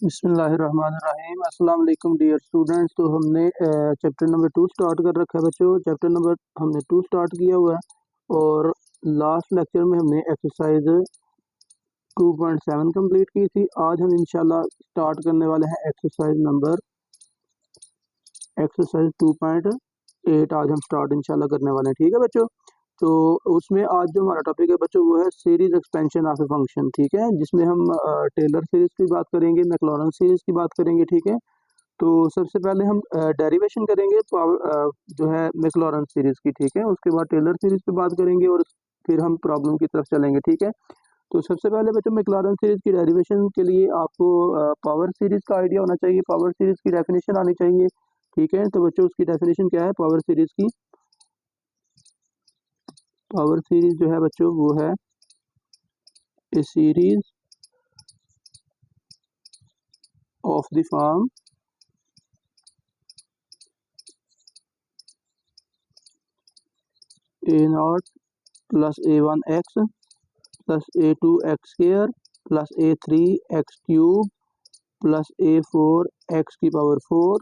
बिस्मिल्लाहिर्रहमानिर्रहीम। अस्सलाम वालेकुम डियर स्टूडेंट्स। तो हमने चैप्टर नंबर 2 स्टार्ट कर रखा है बच्चों। चैप्टर नंबर हमने 2 स्टार्ट किया हुआ है और लास्ट लेक्चर में हमने एक्सरसाइज 2.7 कंप्लीट की थी। आज हम इंशाल्लाह स्टार्ट करने वाले हैं एक्सरसाइज 2.8 आज हम स्टार्ट इंशाल्लाह करने वाले हैं। ठीक है बच्चों। तो उसमें आज जो हमारा टॉपिक है बच्चों वो है series expansion of a function. ठीक है, जिसमें हम टेलर सीरीज की बात करेंगे, मैक्लॉरेंस सीरीज की बात करेंगे। ठीक है, तो सबसे पहले हम डेरिवेशन करेंगे जो है मैक्लॉरेंस सीरीज की। ठीक है, उसके बाद टेलर सीरीज पे बात करेंगे और फिर हम प्रॉब्लम की तरफ चलेंगे। ठीक है, तो सबसे पहले बच्चों मैक्लॉरेंस सीरीज की डेरिवेशन के लिए आपको पावर सीरीज का आइडिया होना चाहिए, पावर सीरीज की डेफिनेशन आनी चाहिए। ठीक है, तो बच्चों उसकी डेफिनेशन क्या है पावर सीरीज की? पावर सीरीज जो है बच्चों वो है a series of the form a0 plus a1x plus a2x square plus a3x cube plus a4x की पावर 4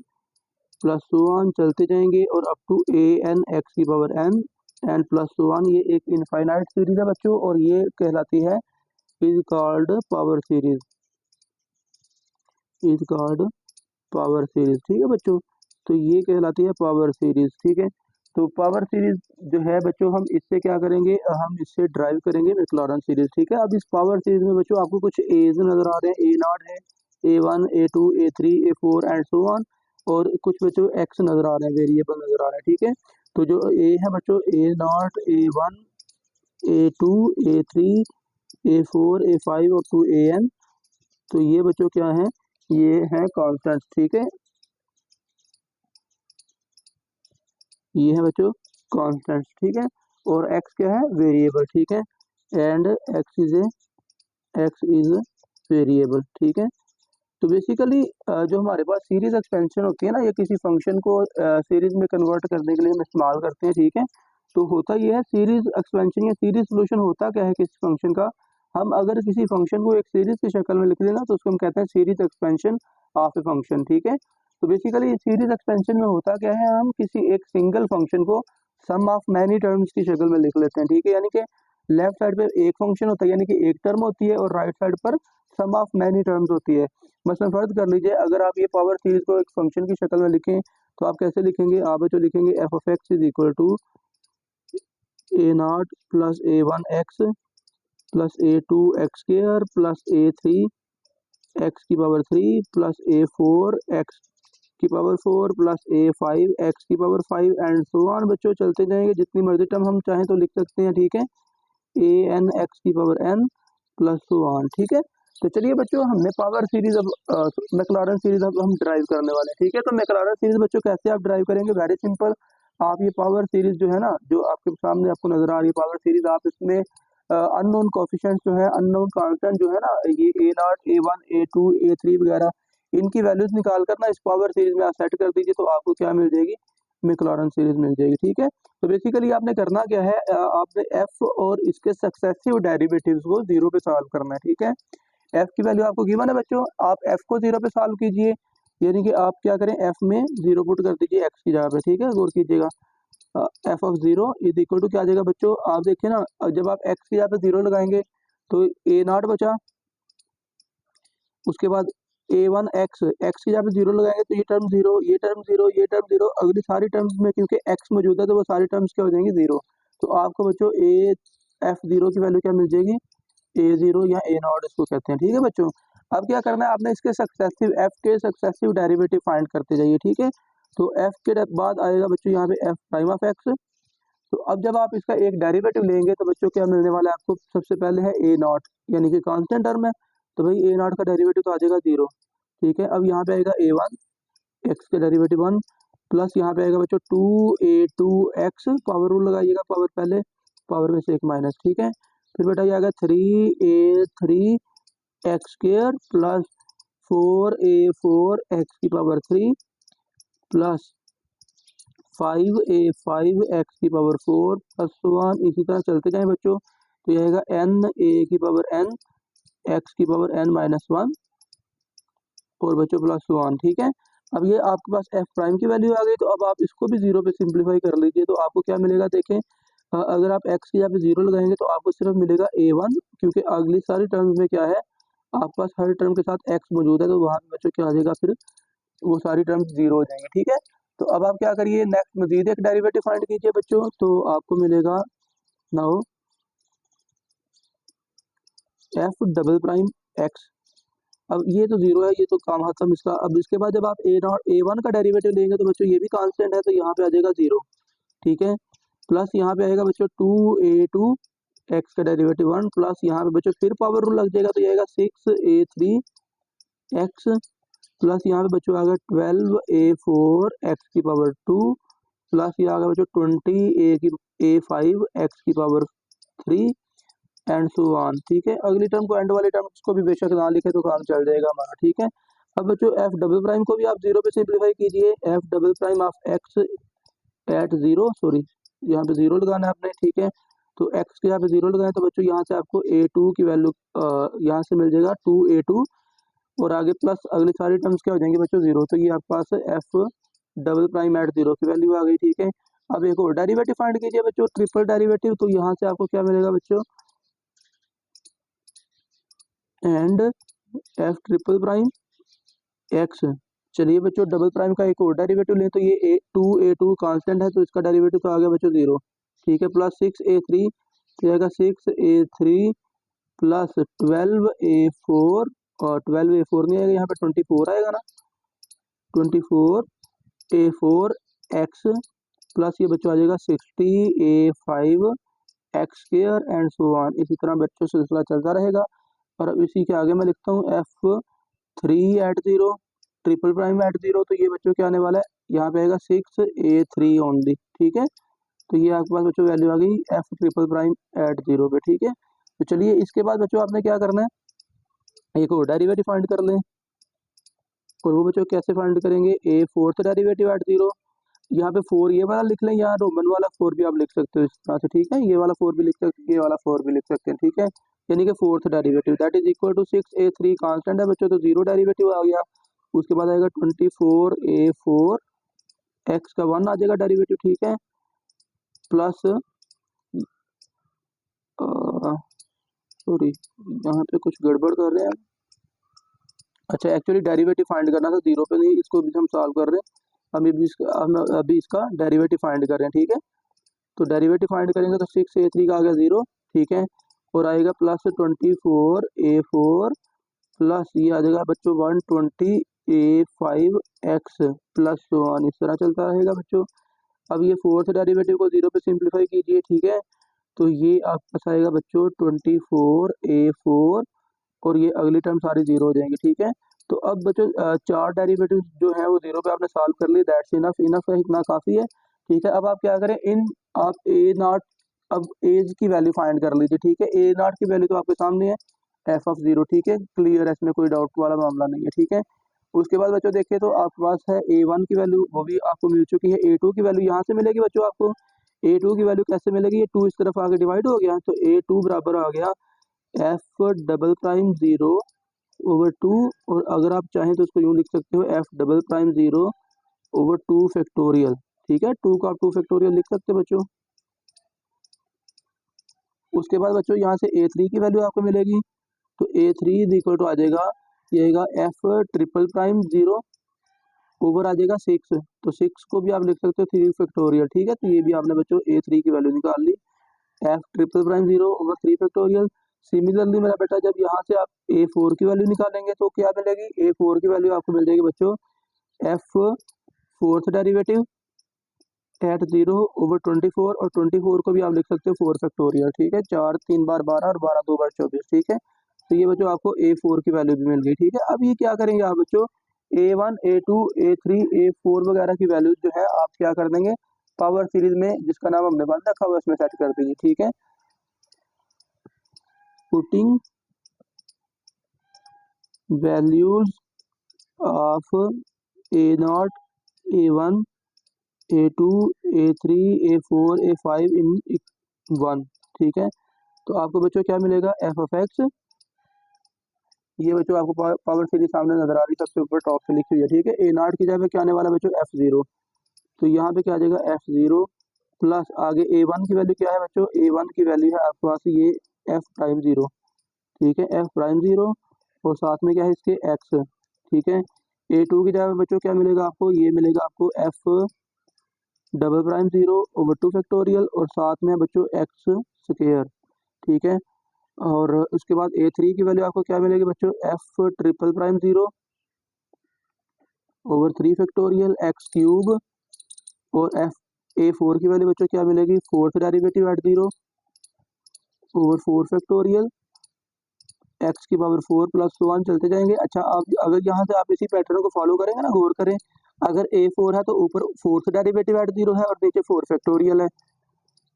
प्लस सो ऑन चलते जाएंगे और अप टू an x की power n and plus so on. ये एक इनफाइनाइट सीरीज है बच्चों और ये कहलाती है is called power series, is called power series. ठीक है बच्चों, तो ये कहलाती है पावर सीरीज। ठीक है, तो पावर सीरीज जो है बच्चों हम इससे क्या करेंगे, हम इससे ड्राइव करेंगे मैक्लॉरेंस सीरीज। ठीक है, अब इस पावर सीरीज में बच्चों आपको कुछ एज नजर आ रहे हैं, a0 है, a1 a2 a3 a4 and so on, और कुछ बच्चों एक्स नजर आ रहे हैं, वेरिएबल नजर आ रहे हैं। ठीक है, तो जो ए है बच्चों a0 a1 a2 a3 a4 a5 और टू an, तो ये बच्चों क्या है, ये है कॉन्स्टेंट। ठीक है, ये है बच्चों कॉन्स्टेंट। ठीक है, और x क्या है, वेरिएबल। ठीक है, एंड x इज वेरिएबल। ठीक है, तो बेसिकली जो हमारे पास सीरीज एक्सपेंशन होती है ना, ये किसी फंक्शन को सीरीज में कन्वर्ट करने के लिए हम इस्तेमाल करते हैं। ठीक है, तो होता ये है सीरीज एक्सपेंशन या सीरीज सोल्यूशन होता क्या है किसी फंक्शन का, हम अगर किसी फंक्शन को एक सीरीज की शक्ल में लिख लेना तो उसको हम कहते हैं series expansion of a function. ठीक है, तो बेसिकली सीरीज एक्सपेंशन में होता क्या है, हम किसी एक सिंगल फंक्शन को सम ऑफ मैनी टर्म्स की शक्ल में लिख लेते हैं। ठीक है, यानी कि लेफ्ट साइड पे एक फंक्शन होता है यानी कि एक टर्म होती है और राइट साइड पर सम ऑफ मैनी टर्म्स होती है। मसलन फर्ज कर लीजिए अगर आप ये पावर सीरीज को एक फंक्शन की शक्ल में लिखें तो आप कैसे लिखेंगे, आप तो लिखेंगे F of x is equal to a0 plus a1x plus a2x square plus a3x की पावर 3 प्लस a4x की पावर 4 प्लस a5x की पावर 5 एंड सो ऑन। बच्चों चलते जाएंगे, जितनी मर्जी टर्म हम चाहें तो लिख सकते हैं। ठीक है, an(x) की power n plus so on. ठीक है, तो चलिए बच्चों हमने पावर सीरीज अब मैक्लॉरेंस सीरीज अब हम ड्राइव करने वाले हैं। ठीक है, तो मैक्लॉरेंस सीरीज बच्चों कैसे आप ड्राइव करेंगे, वेरी सिंपल। आप ये पावर सीरीज जो है ना, जो आपके सामने आपको नजर आ रही है पावर सीरीज, आप इसमें अननोन कोफिशिएंट जो है, अननोन कांस्टेंट जो है ना, ये a0 a1 a2 a3 वगैरह इनकी वैल्यूज निकाल कर ना इस पावर सीरीज में आप सेट कर दीजिए तो आपको क्या मिल जाएगी, मैक्लॉरेंस सीरीज मिल जाएगी। ठीक है, तो बेसिकली आपने करना क्या है, आपने एफ और इसके सक्सेसिव डेरिवेटिव्स को जीरो पे सॉल्व करना है। ठीक है, एफ की वैल्यू आपको गिवन है बच्चों, आप एफ को जीरो पे सॉल्व कीजिए, यानी कि आप क्या करें, एफ में जीरो पुट कर दीजिए एक्स की जगह पे। ठीक है, गौर कीजिएगा, f of zero is equal to क्या आ जाएगा बच्चों, आप देखिए ना, जब आप एक्स की जगह पे जीरो लगाएंगे तो a0 बचा, उसके बाद a1x, एक्स की जगह पे जीरो लगाएंगे तो ये टर्म जीरो, ये टर्म जीरो, ये टर्म जीरो, अगली सारी टर्म्स में क्योंकि x मौजूद है तो वो सारी टर्म्स क्या हो जाएंगी, जीरो। तो आपको बच्चों एफ जीरो की वैल्यू क्या मिल जाएगी, a0 या a0 इसको कहते हैं। ठीक है बच्चों, अब क्या करना है, आपने इसके सक्सेसिव एफ के सक्सेसिव डेरिवेटिव फाइंड करते जाइए। ठीक है, तो एफ के बाद आएगा बच्चों यहाँ पे एफ प्राइम ऑफ एक्स। तो अब जब आप इसका एक डेरिवेटिव लेंगे तो बच्चों क्या मिलने वाला है आपको, सबसे पहले है a0 यानी कि कांस्टेंट टर्म है, तो भाई a0 का डेरिवेटिव तो आ जाएगा जीरो। ठीक है, अब यहाँ पे आएगा a1 एक्स का डेरिवेटिव 1 प्लस यहाँ पे आएगा बच्चों 2a2x, पावर रूल लगाइएगा, पावर पहले, पावर में से एक माइनस। ठीक है, फिर बेटा ये आएगा 3a3x स्क्वायर प्लस 4a4x की पावर 3 प्लस 5a5x की पावर 4 प्लस सो ऑन, इसी तरह चलते जाएं बच्चों। तो ये आएगा n a की पावर n x की पावर n माइनस 1 और बच्चों प्लस 1, ठीक है। अब ये आपके पास एफ प्राइम की वैल्यू आ गई, तो अब आप इसको भी 0 पे सिंप्लीफाई कर लीजिए, तो आपको क्या मिलेगा देखें। अगर आप एक्स की यहाँ पे 0 लगाएंगे तो आपको सिर्फ मिलेगा a1, क्योंकि अगली सारी टर्म्स में क्या है, आपके पास हर टर्म के साथ एक्स मौजूद है, तो वहाँ पे बच्चों क्या आ जाएगा, फिर वो सारी टर्म्स 0 हो जाएंगी, ठीक है। तो अब आप क्या करिए, नेक्स्ट मजीद एक डेरिवेटिव फाइंड कीजिए बच्चों, तो आपको मिलेगा now F double prime x. अब ये तो 0 है, ये तो काम खत्म इसका। अब इसके बाद जब आप a1 का डेरिवेटिव लेंगे तो बच्चों ये भी कांस्टेंट है, तो यहाँ पे आ जाएगा 0, ठीक है। प्लस यहाँ पे आएगा बच्चों 2a2 एक्स का डेरिवेटिव 1, प्लस यहाँ पे बच्चों फिर पावर रूल लग जाएगा, तो ये आएगा 6a3 एक्स, प्लस यहाँ पे बच्चों आ गया 12a4 एक्स की पावर 2, प्लस ये आ गया बच्चों 20a5 एक्स की पावर 3 एंड सो ऑन, ठीक है। अगली टर्म को, एंड वाली टर्म को भी बेशक ना लिखे तो काम चल जाएगा हमारा, ठीक है। अब बच्चों एफ डबल प्राइम को भी आप 0 पे सिंप्लीफाई कीजिए। F double prime of x at 0, sorry यहाँ पे 0 लगाना है आपने, ठीक है। तो एक्स के यहाँ पे 0 लगाए, तो बच्चों यहाँ से आपको a2 की वैल्यू यहाँ से मिल जाएगा 2a2, और आगे प्लस अगली सारी टर्म्स क्या हो जाएंगे बच्चों 0, तो ये आपके पास एफ डबल प्राइम एट 0 की वैल्यू आ गई, ठीक है। अब एक और डेरिवेटिव फाइंड कीजिए बच्चों, ट्रिपल डेरिवेटिव, तो यहाँ से आपको क्या मिलेगा बच्चों, and F triple prime x. चलिए बच्चों डबल प्राइम का एक और डेरिवेटिव लें, तो ये a2 कांस्टेंट है, तो इसका डेरिवेटिव तो आ गया बच्चों 0, ठीक है। प्लस 6a3, तो आएगा 6a3 प्लस 12a4, और 12a4 नहीं आएगा यहाँ पे, 24 आएगा ना, 24a4 एक्स, प्लस ये बच्चों आ जाएगा 60a5 x square and so on. इसी तरह बच्चों सिलसिला चलता रहेगा। और अब इसी के आगे मैं लिखता हूँ f3 eight 0 triple prime eight 0, तो ये बच्चों क्या आने वाला है, यहाँ पे आएगा 6a3 ओनली, ठीक है। तो ये आपके पास बच्चों वैल्यू आ गई एफ ट्रिपल प्राइम एट 0 पे, ठीक है। तो चलिए इसके बाद बच्चों आपने क्या करना है, एक और डेरिवेटिव फाइंड कर लें, और वो बच्चों कैसे फाइंड करेंगे, ए फोर्थ डेरिवेटिव एट 0। यहाँ पे 4 ये वाला लिख लें, या रोमन वाला 4 भी आप लिख सकते हो इस तरह से, ठीक है। ये वाला 4 भी लिख सकते हैं, ये वाला 4 भी लिख सकते हैं, ठीक है। यानी कि fourth derivative that is equal to 6a3 constant है बच्चों, तो 0 डेरिवेटिव आ गया। उसके बाद आएगा 24a4 एक्स का 1 आ जाएगा डेरिवेटिव, ठीक है। प्लस सॉरी यहाँ पे कुछ गड़बड़ कर रहे हैं। अच्छा, एक्चुअली डेरिवेटिव फाइंड करना था 0 पे, नहीं, इसको भी हम सॉल्व कर रहे हैं। अभी इसका डेरिवेटिव फाइंड कर रहे हैं, ठीक है। तो डेरिवेटिव फाइंड करेंगे तो 6a3 का आ गया 0, ठीक है। और आएगा प्लस 24a4 प्लस ये आ जाएगा बच्चों 120a5 एक्स प्लस 1, इस तरह चलता रहेगा बच्चों। अब ये फोर्थ डेरिवेटिव को 0 पे सिंप्लीफाई कीजिए, ठीक है। तो ये आपके पास आएगा बच्चों 24a4, और ये अगली टर्म सारी 0 हो जाएंगी, ठीक है। तो अब बच्चों 4 डेरिवेटिव जो है वो 0 पे आपने सॉल्व कर ली, दैट्स इनफ, इनफ है, इतना काफ़ी है, ठीक है। अब आप क्या करें, इन आप ए नॉट, अब एज की वैल्यू फाइंड कर लीजिए, ठीक है। ए नॉट की वैल्यू तो आपके सामने है एफ ऑफ 0, ठीक है, क्लियर है, इसमें कोई डाउट वाला मामला नहीं है, ठीक है। उसके बाद बच्चों देखिए, तो आपके पास है a1 की वैल्यू, वो भी आपको मिल चुकी है। a2 की वैल्यू यहाँ से मिलेगी बच्चों आपको। a2 की वैल्यू कैसे मिलेगी, ये 2 इस तरफ आगे डिवाइड हो गया, तो a2 बराबर आ गया एफ डबल प्राइम 0 ओवर 2, और अगर आप चाहें तो इसको यूँ लिख सकते हो F double prime 0 over 2 factorial, ठीक है। 2 का आप 2 फैक्टोरियल लिख सकते हो बच्चों। उसके बाद बच्चों यहाँ से a3 की वैल्यू आपको मिलेगी, तो a3 इज इक्वल टू आ जाएगा, ये आएगा एफ ट्रिपल प्राइम 0 ओवर आ जाएगा 6, तो 6 को भी आप लिख सकते हो 3 फैक्टोरियल, ठीक है। तो ये भी आपने बच्चों a3 की वैल्यू निकाल ली, F triple prime 0 over 3 factorial. Similarly मेरा बेटा, जब यहाँ से आप a4 की वैल्यू निकालेंगे तो क्या मिलेगी, a4 की वैल्यू आपको मिल जाएगी बच्चों F fourth derivative eight 0 over 24, और 24 को भी आप लिख सकते हो 4 फैक्टोरियल, ठीक है। 4 3 बार 12 और 12 2 बार 24, ठीक है। तो ये बच्चों आपको a4 की वैल्यू भी मिल गई, ठीक है। अब ये क्या करेंगे आप बच्चों, a1 a2 a3 a4 वगैरह की वैल्यूज जो है आप क्या कर देंगे, पावर सीरीज में जिसका नाम हमने बंद रखा हुआ उसमें सेट कर दीजिए, ठीक है। Putting values of a0 a1 a2 a3 a4 a5 इन 1, ठीक है। तो आपको बच्चों क्या मिलेगा, एफ ऑफ एक्स ये बच्चों आपको पावर सीरीज सामने नजर आ रही है, सबसे ऊपर टॉप से लिखी हुई है, ठीक है। ए नॉट की जगह क्या आने वाला बच्चों, F0, तो यहाँ पे क्या आ जाएगा F0 प्लस आगे A1 की वैल्यू क्या है बच्चों, A1 की वैल्यू है आपके पास ये F प्राइम 0, ठीक है, F प्राइम 0, और साथ में क्या है इसके X, ठीक है। A2 की जगह बच्चों क्या मिलेगा आपको, ये मिलेगा आपको F double prime 0 over 2 factorial, और साथ में बच्चों X स्क्वायर, ठीक है। और उसके बाद A3 की वैल्यू आपको क्या मिलेगी बच्चों, F triple prime 0 over 3 factorial X cube, और A4 की वैल्यू बच्चों क्या मिलेगी, fourth derivative eight 0 over 4 factorial x की पावर 4 प्लस 1 चलते जाएंगे। अच्छा, आप अगर यहाँ से आप इसी पैटर्न को फॉलो करेंगे ना, गौर करें, अगर A4 है तो ऊपर फोर्थ डेरिवेटिव एट 0 है और नीचे 4 फैक्टोरियल है,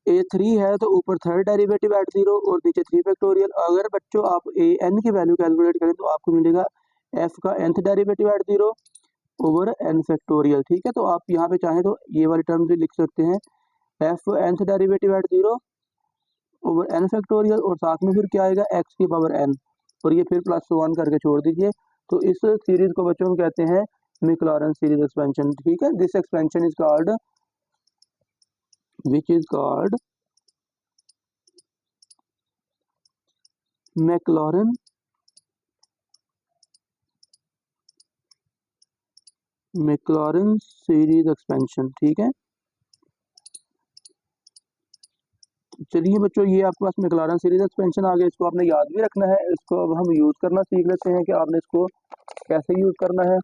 A3 है तो ऊपर थर्ड डेरिवेटिव एट 0 और नीचे 3 फैक्टोरियल। अगर बच्चों आप an की वैल्यू कैलकुलेट करें तो आपको मिलेगा f का nth derivative eight 0 over n factorial, ठीक है। तो आप यहाँ पे चाहें तो ये वाली टर्म भी लिख सकते हैं, f nth derivative eight 0 over n factorial, और साथ में फिर क्या आएगा x की पावर n, और ये फिर प्लस 1 करके छोड़ दीजिए। तो इस सीरीज को बच्चों हम कहते हैं मैक्लॉरेन सीरीज एक्सपेंशन, ठीक है। This expansion is called, which is called Maclaurin series expansion, ठीक है। चलिए बच्चों, ये आपके पास मैक्लॉरेन सीरीज एक्सपेंशन आ गया, इसको आपने याद भी रखना है, इसको अब हम यूज करना सीख लेते हैं कि आपने इसको कैसे यूज करना है।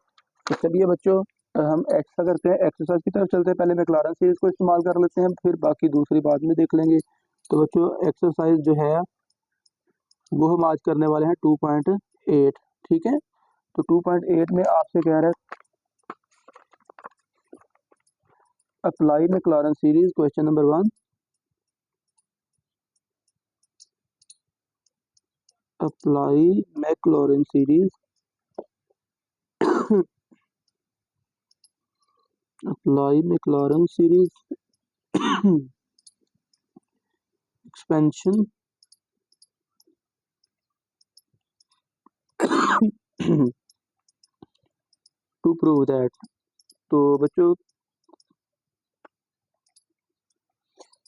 तो चलिए बच्चों, हम ऐसा करते हैं, एक्सरसाइज की तरफ चलते हैं, पहले मैक्लॉरेन सीरीज को इस्तेमाल कर लेते हैं, फिर बाकी दूसरी बाद में देख लेंगे। तो बच्चों एक्सरसाइज जो है वो हम आज करने वाले हैं 2.8, ठीक है। तो 2.8 में आपसे कह रहा है apply Maclaurin series, question number 1, apply Maclaurin series, apply Maclaurin series expansion to prove that. तो बच्चों,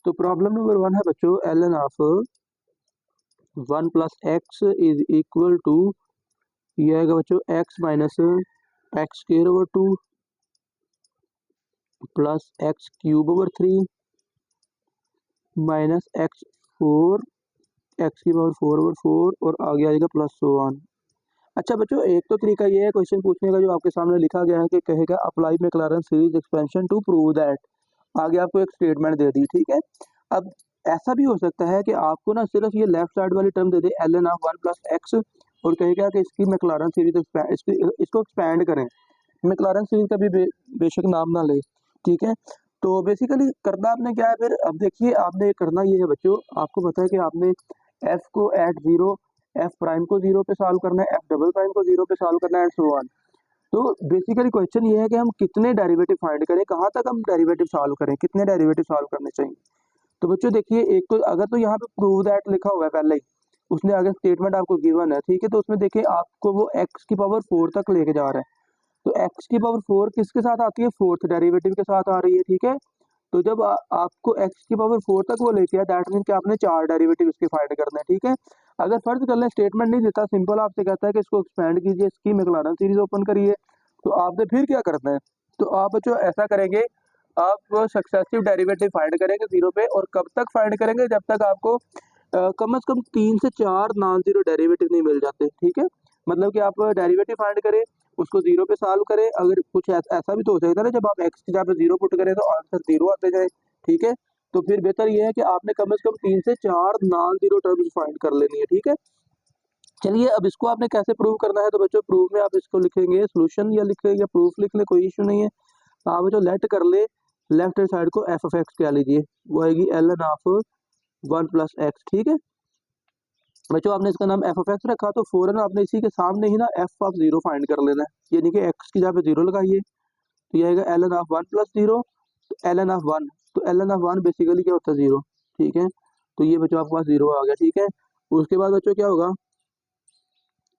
तो प्रॉब्लम नंबर 1 है बच्चों, ln of 1 plus x is equal to, ये आएगा बच्चों x minus x square over 2 plus x cube over 3 minus X 4 X की power 4 over 4, और आगे आएगा प्लस 1। अच्छा बच्चों, एक तो तरीका ये है क्वेश्चन पूछने का जो आपके सामने लिखा गया है कि कहेगा apply Maclaurin series expansion to prove that, आगे आपको एक स्टेटमेंट दे दी, ठीक है। अब ऐसा भी हो सकता है कि आपको ना सिर्फ ये लेफ्ट साइड वाली term they they ln of 1 plus x, और कहेगा कि इसकी मैक्लॉरेन सीरीज इसको एक्सपैंड करें, मैक्लॉरेन सीरीज का भी बेशक नाम ना ले, ठीक है। तो बेसिकली करना आपने क्या है फिर, अब देखिए आपने करना ये है बच्चों, आपको पता है कि आपने f को एट 0, f प्राइम को 0 पे सॉल्व करना है, f डबल प्राइम को 0 पे सॉल्व करना है, एंड सो ऑन। तो बेसिकली क्वेश्चन ये है कि हम कितने डेरिवेटिव फाइंड करें, कहाँ तक हम डेरिवेटिव सॉल्व करें, कितने डेरिवेटिव सॉल्व करने चाहिए। तो बच्चों देखिए, एक तो अगर तो यहाँ पे प्रूव दैट लिखा हुआ है पहले ही, उसने अगर स्टेटमेंट आपको गिवन है, ठीक है, तो उसमें देखिए आपको वो x की पावर 4 तक लेके जा रहा है, तो x की पावर 4 किसके साथ आती है, फोर्थ डेरिवेटिव के साथ आ रही है, ठीक है। तो जब आपको x की पावर 4 तक वो लेके आया, दैट मीन कि आपने 4 डेरिवेटिव इसके फाइंड करना है, ठीक है। अगर फर्ज कर लें स्टेटमेंट नहीं देता, सिंपल आपसे कहता है कि इसको एक्सपेंड कीजिए, इसकी मैक्लॉरेन सीरीज ओपन करिए, तो आपने फिर क्या करना है, तो आप बच्चों ऐसा करेंगे, आप सक्सेसिव डेरिवेटिव फाइंड करेंगे 0 पे, और कब तक फाइंड करेंगे, जब तक आपको कम से कम 3 से 4 नॉन जीरो डेरिवेटिव नहीं मिल जाते, ठीक है। मतलब कि आप डेरिवेटिव फाइंड करें, उसको 0 पे सॉल्व करें, अगर कुछ ऐसा भी तो हो सकता है ना, जब आप x की जगह पे 0 पुट करें तो आंसर 0 आते जाए, ठीक है। तो फिर बेहतर ये है कि आपने कम से कम 3 से 4 नॉन जीरो टर्म्स फाइंड कर लेनी है, ठीक है। चलिए, अब इसको आपने कैसे प्रूव करना है, तो बच्चों प्रूव में आप इसको लिखेंगे सोल्यूशन, या लिखेंगे या प्रूफ लिख ले, कोई इशू नहीं है। आप जो लेट कर ले, लेफ्ट हैंड साइड को f ऑफ x कह लीजिए, वो आएगी ln ऑफ 1 प्लस एक्स, ठीक है। बच्चों आपने इसका नाम f ऑफ x रखा, तो फौरन आपने इसी के सामने ही ना f ऑफ 0 फाइंड कर लेना है, यानी कि x की जगह पे 0 लगाइए, तो ये आएगा ln ऑफ 1 प्लस 0, तो ln ऑफ 1, तो ln ऑफ 1 बेसिकली क्या होता है, 0, ठीक है। तो ये बच्चों आपके पास 0 आ गया, ठीक है। उसके बाद बच्चों क्या होगा,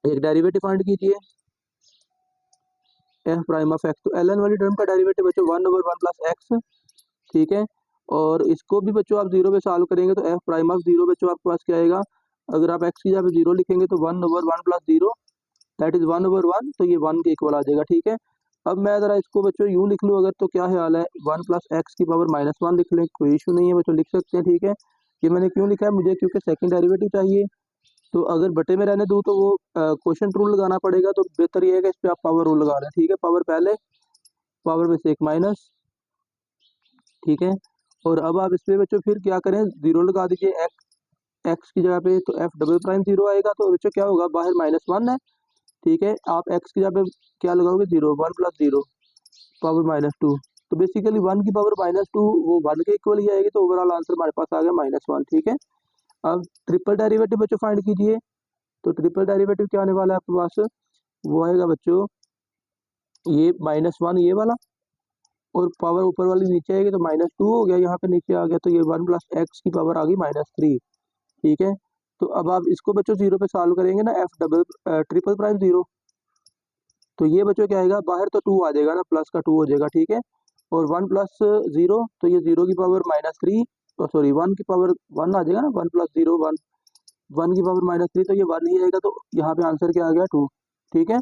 एक डेरिवेटिव फाइंड कीजिए एफ प्राइम ऑफ एक्स। तो ln वाली टर्म का डेरिवेटिव बच्चों 1/1 प्लस एक्स, ठीक है। और इसको भी बच्चों आप जीरो पे सॉल्व करेंगे तो एफ प्राइम ऑफ जीरो बच्चों आपके पास क्या आएगा, अगर आप एक्स की जगह पे जीरो लिखेंगे तो 1/1 प्लस जीरो दैट इज 1/1, तो ये 1 के इक्वल आ जाएगा, ठीक है। अब मैं ज़रा इसको बच्चों यूँ लिख लूँ अगर, तो क्या ख्याल है, 1 प्लस एक्स की पावर -1 लिख लें, कोई इशू नहीं है बच्चों, लिख सकते हैं, ठीक है। ये मैंने क्यों लिखा है, मुझे क्योंकि सेकंड डेरिवेटिव चाहिए, तो अगर बटे में रहने दूँ तो वो क्वोशंट रूल लगाना पड़ेगा, तो बेहतर ये है कि इस पर आप पावर रूल लगा लें, ठीक है। पावर पहले, पावर में से एक माइनस, ठीक है। और अब आप इस पर बच्चों फिर क्या करें, जीरो लगा दीजिए एक्स की जगह पे, तो एफ डबल प्राइम जीरो आएगा, तो बच्चों क्या होगा, बाहर -1 है, ठीक है। आप एक्स की जगह पे क्या लगाओगे, जीरो, 1 प्लस जीरो पावर -2, तो बेसिकली 1 की पावर -2 वो 1 के इक्वल ही आएगी, तो ओवरऑल आंसर हमारे पास आ गया -1, ठीक है। अब ट्रिपल डेरिवेटिव बच्चों फाइंड कीजिए, तो ट्रिपल डेरिवेटिव क्या आने वाला है आपके पास, वो आएगा बच्चों ये -1 ये वाला, और पावर ऊपर वाली नीचे आएगी तो -2 हो गया, यहाँ पे नीचे आ गया, तो ये 1 प्लस एक्स की पावर आ गई -3, ठीक है। तो अब आप इसको बच्चों जीरो पे सॉल्व करेंगे ना, F double triple prime zero, तो ये बच्चों क्या आएगा, बाहर तो 2 आ जाएगा ना, प्लस का 2 हो जाएगा, ठीक है। और 1 प्लस जीरो, तो ये जीरो की पावर -3, तो सॉरी 1 की पावर 1 आ जाएगा ना, 1 प्लस जीरो 1, 1 की पावर -3, तो ये 1 ही आएगा, तो यहाँ पे आंसर क्या आ गया 2, ठीक है।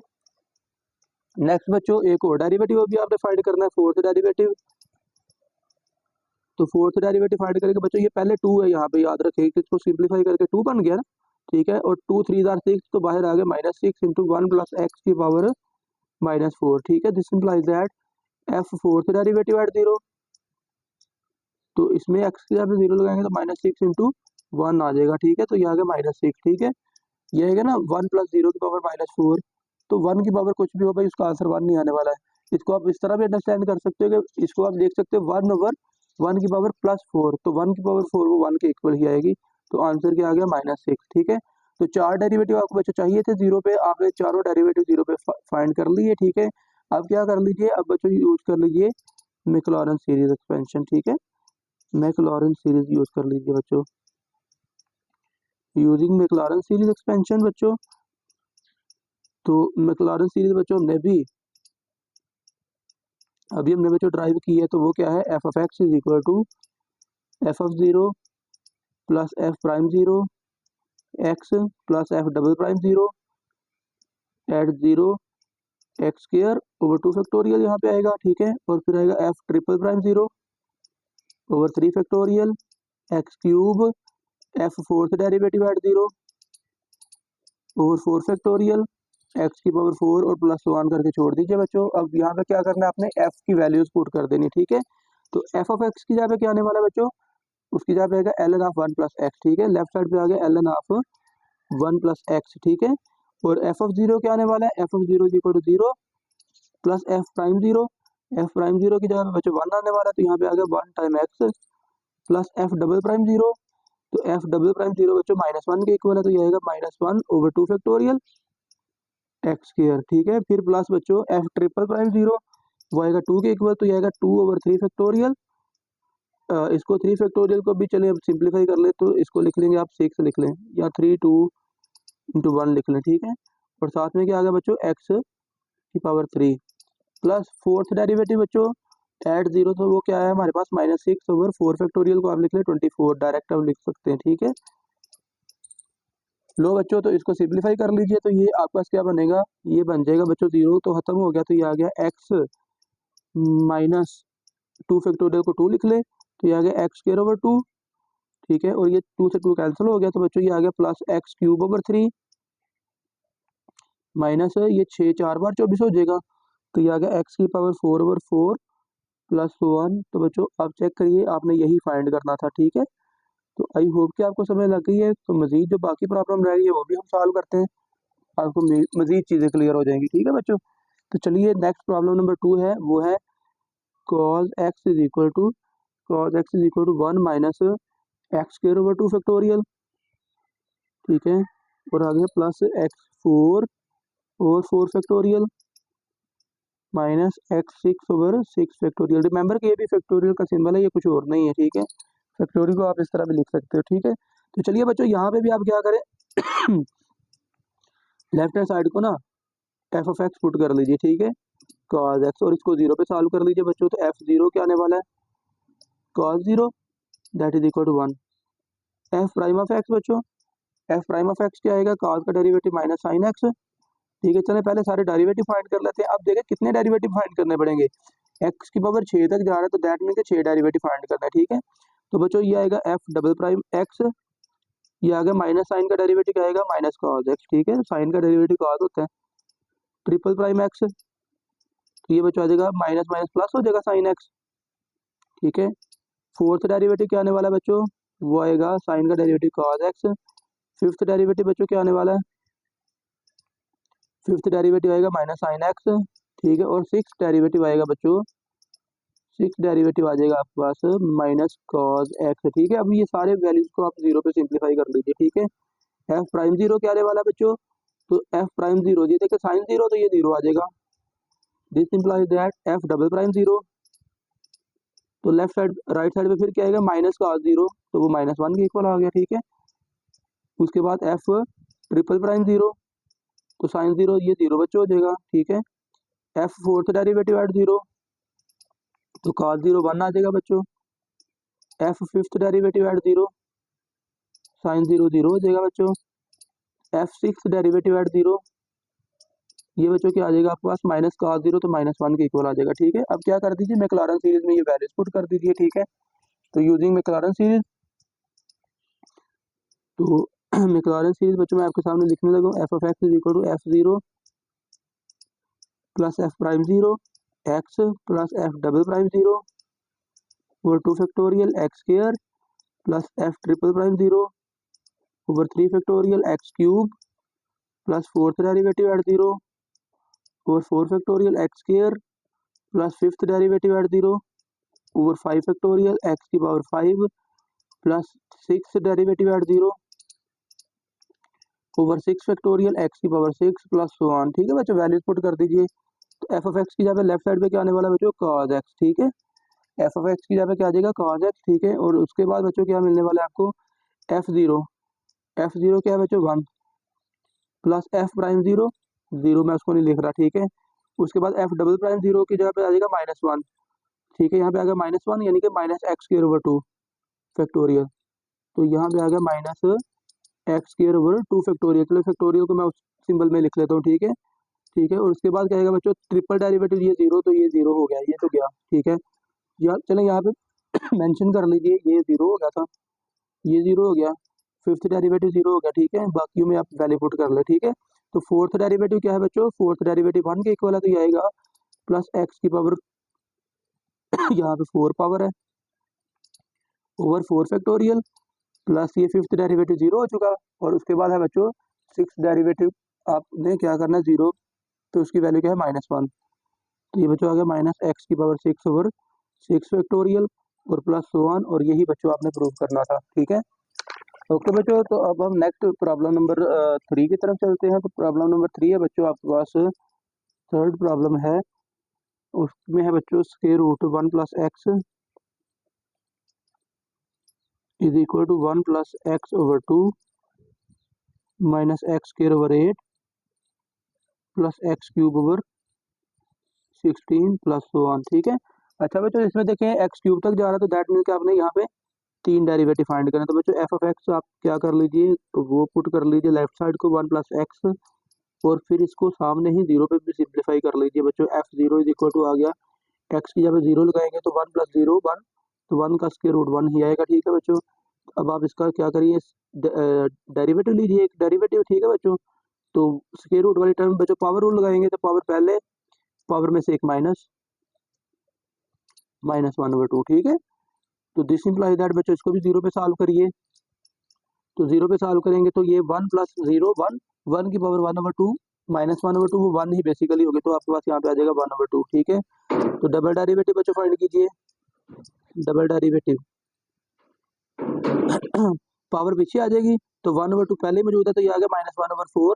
नेक्स्ट बच्चों एक और डेरिवेटिव भी आपने फाइंड करना है, फोर्थ डेरिवेटिव। तो फोर्थ डेरिवेटिव फाइंड करेंगे बच्चों, ये पहले 2 है, यहाँ पे याद रखें कि इसको सिंप्लीफाई करके 2 बन गया ना, ठीक है। और 2 3 जार 6, तो बाहर आ गया -6 इंटू 1 प्लस एक्स की पावर -4, ठीक है। This implies that F fourth derivative at zero, तो इसमें एक्स की जगह पे जीरो लगाएंगे तो -6 इंटू 1 आ जाएगा, ठीक है। तो ये आ गया -6, ठीक है। ये है ना 1 प्लस जीरो की पावर -4, तो 1 की पावर कुछ भी हो भाई उसका आंसर 1 नहीं आने वाला है। इसको आप इस तरह भी अंडरस्टैंड कर सकते हो कि इसको आप देख सकते हो 1/1 की पावर +4, तो 1 की पावर 4 वो 1 के इक्वल ही आएगी, तो आंसर क्या आ गया -6, ठीक है। तो 4 डेरिवेटिव आपको बच्चों चाहिए थे जीरो पे, आपने चारों डेरिवेटिव जीरो पे फाइंड कर लिए, ठीक है। अब क्या कर लीजिए, अब बच्चों यूज कर लीजिए मैक्लॉरेन सीरीज एक्सपेंशन, ठीक है। मैक्लॉरेन सीरीज यूज कर लीजिए बच्चों, यूजिंग मैक्लॉरेन सीरीज एक्सपेंशन बच्चों। तो मैक्लॉरेन सीरीज बच्चों हमने भी अभी हमने बच्चों ड्राइव की है, तो वो क्या है, f of x is equal to F of zero plus F prime zero x plus F double prime zero at zero x square over 2 factorial यहाँ पे आएगा, ठीक है। और फिर आएगा f triple prime zero over 3 factorial x cube f fourth derivative at zero over 4 factorial x की power 4 और +1 करके छोड़ दीजिए बच्चों। अब यहाँ पे क्या करना है, आपने एफ की वैल्यूज पुट कर देनी, ठीक है। तो एफ ऑफ एक्स की जगह पे क्या आने वाला है बच्चों, उसकी जगह पे आएगा ln ऑफ 1 प्लस एक्स, ठीक है। लेफ्ट साइड पे आ गया ln ऑफ 1 प्लस एक्स, ठीक है। और एफ ऑफ जीरो क्या आने वाला है, f of zero is equal to zero plus F prime zero, f prime zero की जगह पे बच्चों 1 आने वाला है, तो यहाँ पे आ गया 1 time x plus F double prime zero, तो एफ डबल प्राइम जीरो बच्चों -1 के इक्वल है, तो ये आएगा -1 ओवर 2 फैक्टोरियल एक्स स्क्वायर, ठीक है। फिर प्लस बच्चों एफ ट्रिपल प्राइम जीरो, वो आएगा 2 के इक्वल, तो ये आएगा 2 ओवर 3 फैक्टोरियल। इसको 3 फैक्टोरियल को भी चलिए अब सिंप्लीफाई कर ले, तो इसको लिख लेंगे आप 6 लिख लें, या 3 2 इंटू 1 लिख लें, ठीक है। और साथ में क्या आ गया बच्चों, एक्स की पावर 3 प्लस फोर्थ डेरिवेटिव बच्चों एट जीरो, तो वो क्या है हमारे पास -6 ओवर 4 फैक्टोरियल को आप लिख लें 24, डायरेक्ट आप लिख सकते हैं, ठीक है। लो बच्चों, तो इसको सिंप्लीफाई कर लीजिए, तो ये आपके पास क्या बनेगा, ये बन जाएगा बच्चों जीरो तो खत्म हो गया, तो ये आ गया एक्स -2 फैक्टोरियल को 2 लिख ले, तो ये आ गया एक्स स्क्वायर ओवर 2, ठीक है। और ये 2 से 2 कैंसिल हो गया, तो बच्चों ये आ गया plus x cube over 3 minus ये 6 4 बार 24 हो जाएगा, तो ये आ गया एक्स की पावर 4 ओवर 4 +1। तो बच्चों आप चेक करिए, आपने यही फाइंड करना था, ठीक है। तो आई होप कि आपको समझ लग गई है, तो मजीद जो बाकी प्रॉब्लम रह गई है वो भी हम सॉल्व करते हैं, आपको मजीद चीज़ें क्लियर हो जाएंगी, ठीक है बच्चों। तो चलिए नेक्स्ट प्रॉब्लम नंबर 2 है, वो है cos x is equal to 1 minus x square over 2 factorial, ठीक है। और आ गया plus x4 over 4 factorial minus x6 over 6 factorial. Remember कि ये भी फैक्टोरियल का सिंबल है, ये कुछ और नहीं है, ठीक है। फैक्टोरियल को आप इस तरह भी लिख सकते हो, ठीक है। तो चलिए बच्चों यहाँ पे भी आप क्या करें लेफ्ट हैंड साइड को ना एफ ऑफ एक्स पुट कर लीजिए, ठीक है, कॉज एक्स, और इसको जीरो पे सॉल्व कर लीजिए बच्चों। तो एफ जीरो क्या आने वाला है, cos zero, that is equal to 1। F prime of x बच्चों, एफ प्राइम ऑफ एक्स क्या आएगा, कॉज का डेरिवेटिव माइनस साइन एक्स, ठीक है। चले पहले सारे डेरिवेटिव फाइंड कर लेते हैं। अब देखें कितने डेरिवेटिव फाइंड करने पड़ेंगे, एक्स की पावर 6 तक जा रहा है तो दैट मीन के 6 डेरिवेटिव फाइंड करना है, ठीक है। तो बच्चों ये आएगा एफ डबल प्राइम एक्स, ये आगे माइनस साइन का डेरिवेटिव क्या आएगा, माइनस कॉज एक्स, ठीक है, साइन का डेरिवेटिव कॉज होता है। ट्रिपल प्राइम एक्स, तो ये बच्चों आ जाएगा माइनस माइनस प्लस हो जाएगा साइन एक्स, ठीक है। फोर्थ डेरिवेटिव क्या आने वाला है बच्चों, वो आएगा साइन का derivative cos x. Fifth derivative बच्चों क्या आने वाला है, फिफ्थ डेरिवेटिव आएगा माइनस साइन एक्स, ठीक है। और सिक्स डेरिवेटिव आएगा बच्चों, सिक्स डेरिवेटिव आ जाएगा आपके पास माइनस कॉज एक्स, ठीक है। अब ये सारे वैल्यूज को आप जीरो पे सिंप्लीफाई कर लीजिए, ठीक है। एफ प्राइम जीरो क्या आने वाला है बच्चों, तो एफ प्राइम जीरो, ये देखिए साइन जीरो तो ये जीरो आ जाएगा, this implies that F double prime zero, तो लेफ्ट साइड राइट साइड पे फिर क्या आएगा, माइनस कॉस जीरो, तो वो माइनस वन के इक्वल आ गया, ठीक है। उसके बाद एफ ट्रिपल प्राइम जीरो, तो साइन जीरो ये जीरो बच्चों हो जाएगा, ठीक है। F fourth derivative at zero, तो कॉस जीरो वन आ जाएगा बच्चों। F fifth derivative at zero, sine zero zero हो जाएगा बच्चों। F six derivative at zero, ये बच्चों क्या आ जाएगा आपके पास, माइनस कॉस जीरो, तो माइनस वन के इक्वल आ जाएगा, ठीक है। अब क्या कर दीजिए, मैक्लॉरेन सीरीज में ये वैल्यूज पुट कर दीजिए, ठीक है। तो यूजिंग मैक्लॉरेन सीरीज, तो मैक्लॉरेन सीरीज बच्चों मैं आपके सामने लिखने लगा, F of x is equal to F zero plus F prime zero x plus F double prime zero over 2 factorial x square plus F triple prime zero over 3 factorial x cube plus fourth derivative at zero over 4 factorial x square plus fifth derivative at zero over 5 factorial x की power 5 plus six derivative at zero over 6 factorial x की power 6 plus so on, ठीक है बच्चों। Values put कर दीजिए। तो f of x की जगह पे लेफ्ट साइड पे क्या आने वाला बच्चों, कॉज एक्स, ठीक है। एफ ऑफ एक्स की जगह पे क्या आ जाएगा, कॉज एक्स, ठीक है। और उसके बाद बच्चों क्या मिलने वाला है आपको, एफ जीरो, एफ जीरो क्या है बच्चों, one plus F prime zero, zero मैं उसको नहीं लिख रहा, ठीक है। उसके बाद एफ डबल प्राइम जीरो की जगह पे आ जाएगा माइनस वन, ठीक है। यहाँ पे आ गया माइनस वन, यानी कि minus x square over 2 factorial, तो यहाँ पे आ गया minus x square over 2 factorial. चलो फैक्टोरियल को मैं उस सिंबल में लिख लेता हूँ, ठीक है, ठीक है। और उसके बाद क्या आएगा बच्चों, ट्रिपल डेरिवेटिव, ये जीरो, तो ये जीरो हो गया, ये तो गया, ठीक है। यार चलो यहाँ पे मेंशन कर लीजिए, ये जीरो हो गया था, ये जीरो हो गया, फिफ्थ डेरिवेटिव जीरो हो गया, ठीक है। बाकी में आप वैल्यू पुट कर ले, ठीक है। तो फोर्थ डेरिवेटिव क्या है बच्चों, फोर्थ डेरिवेटिव वन के इक्वल है, तो ये आएगा प्लस एक्स की पावर यहाँ पे 4 पावर है ओवर 4 फैक्टोरियल प्लस ये फिफ्थ डेरिवेटिव जीरो हो चुका। और उसके बाद है बच्चों सिक्स डेरिवेटिव, आपने क्या करना है, जीरो, तो उसकी वैल्यू क्या है, माइनस वन, तो ये बच्चों आ गया माइनस एक्स की पावर 6 ओवर 6 फैक्टोरियल और प्लस सो वन, और यही बच्चों आपने प्रूव करना था, ठीक है। ओके बच्चों, तो अब हम नेक्स्ट प्रॉब्लम नंबर 3 की तरफ चलते हैं। तो प्रॉब्लम नंबर 3 है बच्चों आपके पास, थर्ड प्रॉब्लम है, उसमें है बच्चों square root 1 plus x is equal to 1 plus x over 2 minus x square over 8 plus x cube over 16 plus so on, ठीक है। अच्छा बच्चों इसमें देखें एक्स क्यूब तक जा रहा है, तो दैट मीन कि आपने यहाँ पे 3 डेरिवेटिव फाइंड करना। तो बच्चों एफ ऑफ एक्स आप क्या कर लीजिए, तो वो पुट कर लीजिए लेफ्ट साइड को 1 प्लस एक्स, और फिर इसको सामने ही जीरो पे भी सिंप्लीफाई कर लीजिए बच्चों। F zero is equal to आ गया, एक्स की जगह जीरो लगाएंगे तो 1 प्लस जीरो 1, तो 1 का स्क्वायर रूट 1 ही आएगा, ठीक है बच्चों। अब आप इसका क्या करिए, डेरिवेटिव लीजिए, एक डेरिवेटिव, ठीक है बच्चों। तो स्क्वायर रूट वाली टर्म बच्चों पावर रूल लगाएंगे, तो पावर पहले, पावर में से एक माइनस, माइनस 1/2, ठीक है। तो दिस इंप्लाइज दैट बच्चों इसको भी जीरो पे सॉल्व करिए, तो जीरो पे सॉल्व करेंगे तो ये 1 प्लस जीरो 1, 1 की पावर 1/2 माइनस 1/2, वो 1 ही बेसिकली होगी, तो आपके पास यहाँ पे आ जाएगा 1/2, ठीक है। तो डबल डेरिवेटिव बच्चों फाइंड कीजिए, डबल डेरिवेटिव पावर पीछे आ जाएगी, तो 1/2 पहले ही मौजूद है, तो ये आ गया माइनस 1/4,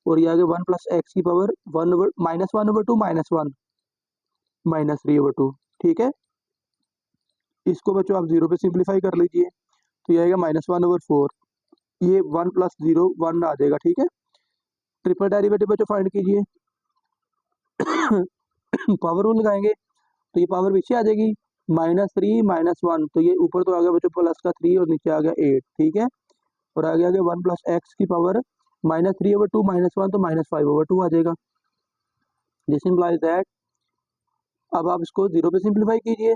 और ये आ गया 1 प्लस एक्स की पावर माइनस 1/2 माइनस 1 माइनस 3/2, ठीक है। इसको बच्चों आप जीरो पे सिंप्लीफाई कर लीजिए, तो ये आएगा माइनस 1/4, ये 1 प्लस जीरो 1 आ जाएगा, ठीक है। ट्रिपल डेरिवेटिव बच्चों फाइंड कीजिए। पावर रूल लगाएंगे तो ये पावर पीछे आ जाएगी, -3 -1, तो ये ऊपर तो आ गया बच्चों प्लस का 3 और नीचे आ गया 8, ठीक है। और आगे आ गया 1 प्लस एक्स की पावर -3/2 -1 तो -5/2 आ जाएगा। दिस इंप्लाइज दैट, अब आप इसको 0 पे सिंप्लीफाई कीजिए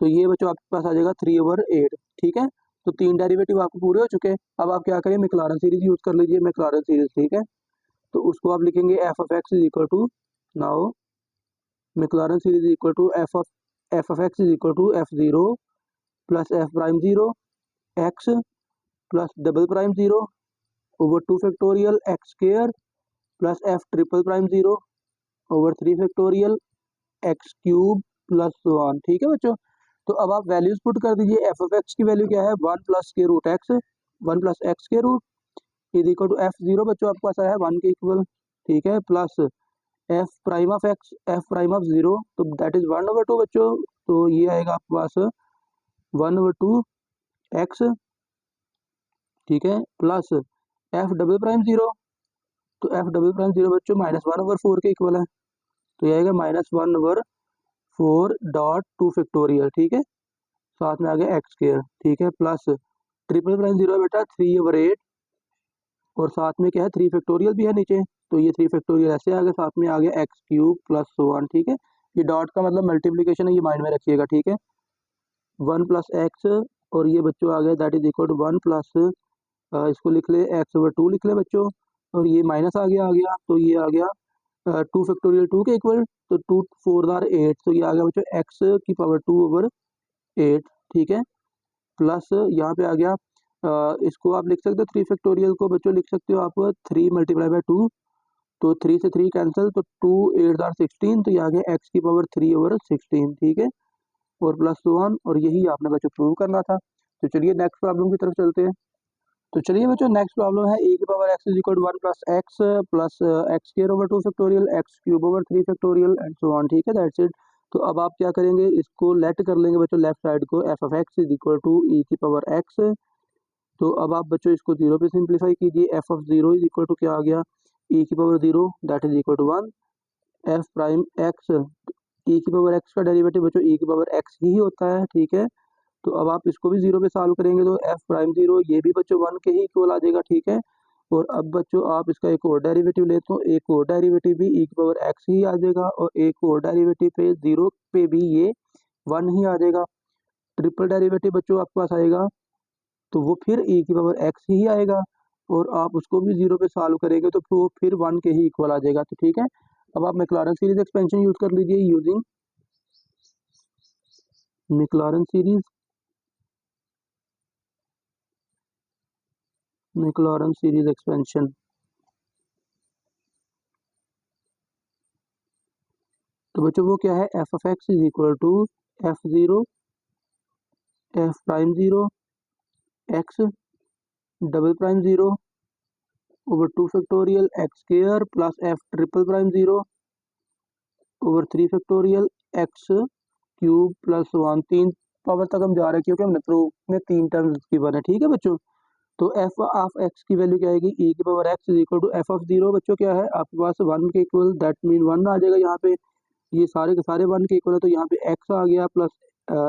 तो ये बच्चों आपके पास आ जाएगा 3/8, ठीक है। तो 3 डेरिवेटिव आपको पूरे हो चुके हैं। अब आप क्या करें, मैक्लॉरेन सीरीज यूज कर लीजिए, मैक्लॉरेन सीरीज, ठीक है। तो उसको आप लिखेंगे F of x is equal to, now Maclaurin series is equal to F of x is equal to f0 plus f prime 0 x plus double prime 0 over 2 factorial x square plus f triple prime 0 over 3 factorial x cube plus 1, ठीक है बच्चों। तो अब आप values put कर दीजिए। F of x की value क्या है, 1 प्लस के रूट एक्स, 1 प्लस एक्स के root is equal to f0 बच्चों आपके पास आया है 1 के इक्वल, ठीक है, plus F prime of x, F prime of 0 तो दैट इज 1/2 बच्चों। तो ये आएगा आपके पास 1/2 एक्स, ठीक है, प्लस एफ डबल प्राइम 0, तो एफ डबल प्राइम 0 बच्चों -1/4 के इक्वल है, तो ये आएगा -1/4 डॉट 2 फैक्टोरियल, ठीक है, साथ में आ गया एक्स स्क्वायर, ठीक है, प्लस ट्रिपल प्राइम 0 है बेटा 3/8 और साथ में क्या है 3 फैक्टोरियल भी है नीचे, तो ये 3 फैक्टोरियल ऐसे आ गया, साथ में आ गया एक्स क्यूब प्लस 1, ठीक है। ये डॉट का मतलब मल्टीप्लीकेशन है, ये माइंड में रखिएगा, ठीक है। 1 प्लस एक्स और ये बच्चों आ गया that is equal to 1 plus, इसको लिख ले x/2 लिख ले बच्चों, और ये माइनस आ गया, तो ये आ गया 2 फैक्टोरियल 2 के इक्वल, तो 2 4 आर 8, तो ये आ गया बच्चों x की पावर 2/8, ठीक है, प्लस यहाँ पे आ गया इसको आप लिख सकते हो 3 फैक्टोरियल को बच्चों लिख सकते हो आप 3 × 2, तो 3 से 3 कैंसिल, तो 2 8 आर 16, तो ये आ गया x की पावर 3/16, ठीक है, और प्लस 1, और यही आपने बच्चों प्रूव करना था। तो चलिए नेक्स्ट प्रॉब्लम की तरफ चलते हैं। तो चलिए बच्चों नेक्स्ट प्रॉब्लम है ए की power x is equal to 1 plus x x square over 2 factorial x cube over 3 factorial and so on, ठीक है, दैट्स इट। तो अब आप क्या करेंगे, इसको लेट कर लेंगे बच्चों लेफ्ट साइड को, F of x is equal to E की पावर एक्स। तो अब आप बच्चों इसको 0 पे सिंप्लीफाई कीजिए, F of 0 is equal to क्या आ गया, ई की power 0 that is equal to 1, F prime X, E की पावर एक्स का डेरिवेटिव बच्चों ई की पावर एक्स ही होता है, ठीक है। तो अब आप इसको भी 0 पे सॉल्व करेंगे तो एफ प्राइम 0 ये भी बच्चों 1 के ही इक्वल आ जाएगा, ठीक है। और अब बच्चों आप इसका एक और डेरिवेटिव ले तो एक और डेरिवेटिव भी ई की पावर एक्स ही आ जाएगा, और एक और डेरिवेटिव पे 0 पे भी ये 1 ही आ जाएगा। ट्रिपल डेरिवेटिव बच्चों आपके पास आएगा तो वो फिर ई की पावर एक्स ही आएगा, और आप उसको भी 0 पे सॉल्व करेंगे तो वो फिर 1 के ही इक्वल आ जाएगा, तो ठीक है। अब आप मैक्लॉरेन सीरीज एक्सपेंशन यूज कर लीजिए using Maclaurin series, Maclaurin series expansion. तो बच्चों वो क्या है, f of x is equal to f0 f prime 0 x double prime 0 over 2 factorial x square plus F triple prime 0 over 3 factorial x cube plus 1, 3 power तक हम जा रहे हैं क्योंकि हमने प्रूफ में 3 टर्म्स गिवन है, ठीक है बच्चों। तो एफ ऑफ एक्स की वैल्यू क्या आएगी, ई की power x is equal to F of 0 बच्चों क्या है आपके पास 1 के इक्वल, दैट मीन 1 आ जाएगा यहाँ पे, ये सारे के सारे 1 के इक्वल है, तो यहाँ पे x आ गया प्लस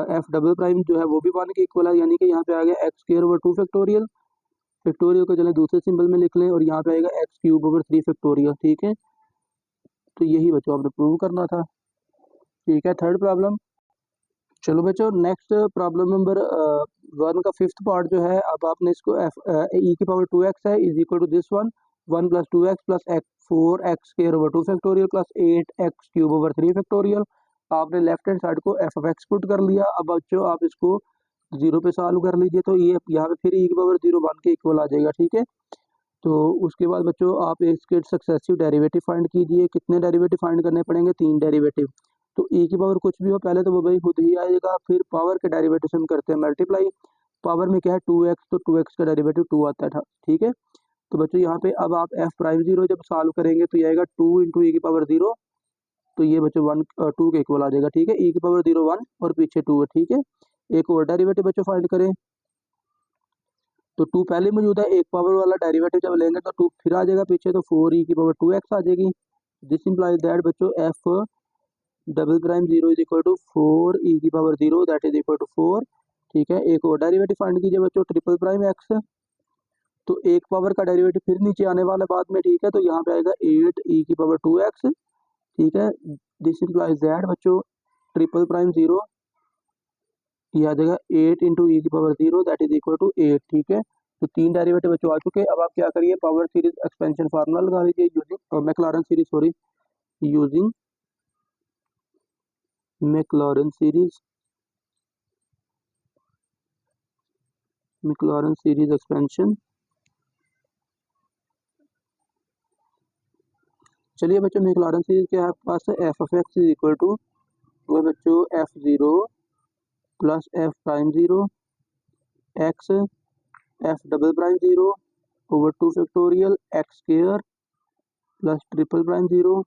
एफ डबल प्राइम जो है वो भी 1 के इक्वल है, यानी कि यहाँ पे आ गया x square over 2 factorial, factorial को चले दूसरे सिंबल में लिख लें, और यहाँ पे आएगा एक्स क्यूब ओवर 3 फैक्टोरियल, ठीक है। तो यही बच्चों आपने प्रूव करना था, ठीक है। थर्ड प्रॉब्लम, चलो बच्चों नेक्स्ट प्रॉब्लम नंबर 1 का 5th पार्ट जो है, अब आपने इसको ई की पावर 2x है is equal to this 1 plus 2x plus 4x square over 2 factorial plus 8x cube over 3 factorial. आपने लेफ्ट हैंड साइड को एफ ऑफ एक्स पुट कर लिया। अब बच्चों आप इसको 0 पे सॉल्व कर लीजिए, तो ये यहाँ पे फिर ई की पावर 0 1 के इक्वल आ जाएगा, ठीक है। तो उसके बाद बच्चों आप इसके सक्सेसिव डेरिवेटिव फाइंड कीजिए। कितने डेरिवेटिव फाइंड करने पड़ेंगे, 3 डेरिवेटिव। तो ई की पावर कुछ भी हो पहले तो वो भाई खुद ही आएगा, फिर पावर के डेरिवेटिव से हम करते हैं मल्टीप्लाई। पावर में क्या है 2x, तो 2x का डेरिवेटिव 2 आता है, ठीक है। तो बच्चों यहाँ पे अब आप एफ प्राइम 0 जब सॉल्व करेंगे तो ये आएगा 2 इंटू ई की पावर 0, तो ये बच्चों 2 के इक्वल आ जाएगा, ठीक है। ई की पावर 0 1 और पीछे 2 है, ठीक है। एक और डेरिवेटिव बच्चों फाइंड करें, तो 2 पहले मौजूद है, एक पावर वाला डेरिवेटिव जब लेंगे तो 2 फिर आ जाएगा पीछे, तो 4e की पावर 2x आ जाएगी। दिस इंप्लाइज दैट बच्चों f double prime 0 is equal to 4e की power 0 that is equal to 4। ठीक है, एक और डेरिवेटिव फाइंड कीजिए बच्चों, ट्रिपल प्राइम x, तो एक पावर का डेरिवेटिव फिर नीचे आने वाला बाद में। ठीक है, तो यहाँ पे आएगा 8e की पावर 2x। ठीक है, दिस इंप्लाइज दैट बच्चों ट्रिपल प्राइम 0 ये आ जाएगा 8 इंटू ई की power 0 that is equal to 8। ठीक है, तो 3 डेरिवेटिव बच्चों आ चुके हैं। अब आप क्या करिए, पावर सीरीज एक्सपेंशन फार्मूला लगा लीजिए using Maclaurin series, sorry using Maclaurin series expansion. चलिए बच्चों, मैक्लॉरेन सीरीज क्या है आपके पास, f of x is equal to वो बच्चों f0 plus f prime 0 x f double prime 0 over 2 factorial x square plus triple prime 0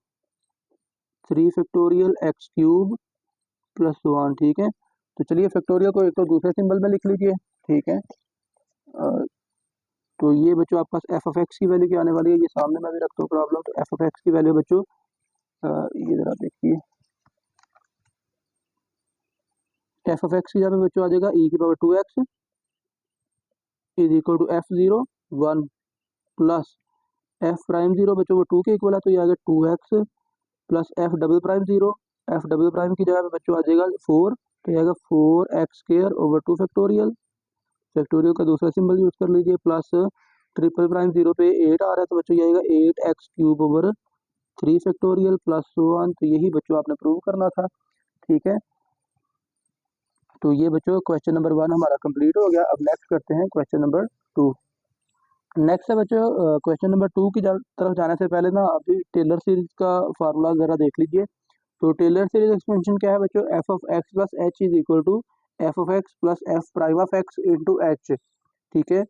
3 factorial x cube plus 1। ठीक है, तो चलिए फैक्टोरियल को एक तो दूसरे सिंबल में लिख लीजिए। ठीक है, तो ये बच्चों आपके पास एफ ऑफ एक्स की वैल्यू क्या आने वाली है, ये सामने मैं भी रखता हूँ प्रॉब्लम। तो एफ ऑफ एक्स की वैल्यू बच्चों ये जरा देखिए, एफ ऑफ एक्स की जगह बच्चों आ जाएगा ई की power 2x is equal to f0 1 plus F prime 0 बच्चों वो 2 के इक्वल है, तो ये आ गया 2x plus F double prime 0, F double prime की जगह पे बच्चों आ जाएगा 4, तो ये आएगा 4x square over 2 factorial, factorial का दूसरा सिंबल यूज कर लीजिए, प्लस ट्रिपल प्राइम 0 पे 8 आ रहा है, तो बच्चों ये आएगा 8x cube over 3 factorial plus 1। तो यही बच्चों आपने प्रूव करना था। ठीक है, तो ये बच्चों क्वेश्चन नंबर 1 हमारा कंप्लीट हो गया। अब नेक्स्ट करते हैं क्वेश्चन नंबर 2। नेक्स्ट है बच्चों क्वेश्चन नंबर 2 की तरफ जाने से पहले ना अभी टेलर सीरीज का फार्मूला जरा देख लीजिए। तो टेलर सीरीज एक्सपेंशन क्या है बच्चों, f of x plus H is equal to F of x plus F prime of x into h. ठीक है,